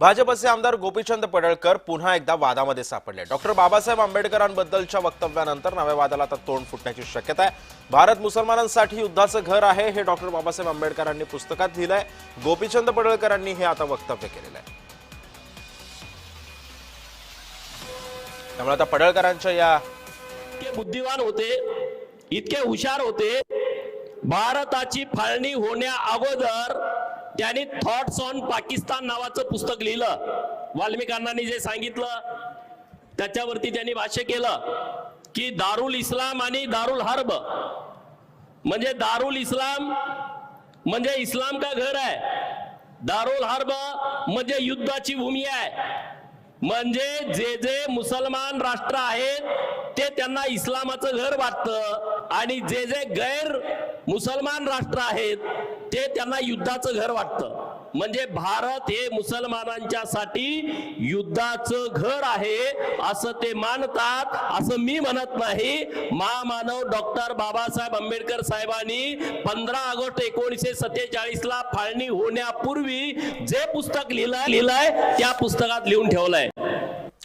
भाजपचे आमदार गोपीचंद पडळकर पुन्हा एकदा वादामध्ये सापडले। डॉक्टर बाबासाहेब आंबेडकरांबद्दलच्या वक्तव्यानंतर नव्या वादाला आता तोंड फुटण्याची शक्यता आहे। भारत मुसलमानांसाठी युद्धाचं घर आहे हे डॉक्टर बाबासाहेब आंबेडकरांनी पुस्तकात लिहिलंय। गोपीचंद पडळकरांनी हे आता वक्तव्य केलेलं आहे। त्यामुळे आता पडळकरांच्या या इतके बुद्धिवान होते, इतके हुशार होते, भारताची फाळणी होण्या अगोदर त्यांनी थॉट्स ऑन पाकिस्तान नावाचं पुस्तक लिहिलं। वाल्मिक अण्णांनी जे सांगितलं त्याच्यावरती त्यांनी भाष्य केलं की दारुल इस्लाम आणि दारुल हर्ब म्हणजे दारुल इस्लाम म्हणजे इस्लाम का घर आहे, दारुल हर्ब म्हणजे युद्धाची भूमी आहे। म्हणजे जे जे मुसलमान राष्ट्र आहेत ते त्यांना इस्लामाचं घर वाटतं आणि जे जे गैर मुसलमान राष्ट्र आहेत ते त्यांना युद्धाचं घर वाटतं। म्हणजे भारत हे मुसलमानांच्यासाठी युद्धाचं घर आहे असं ते मानतात, असं मी म्हणत नाही। महामानव डॉक्टर बाबासाहेब आंबेडकर साहेबांनी 15 ऑगस्ट 1947 ला फाळणी होण्यापूर्वी जे पुस्तक लिहिलंय त्या पुस्तकात लिहून ठेवलंय।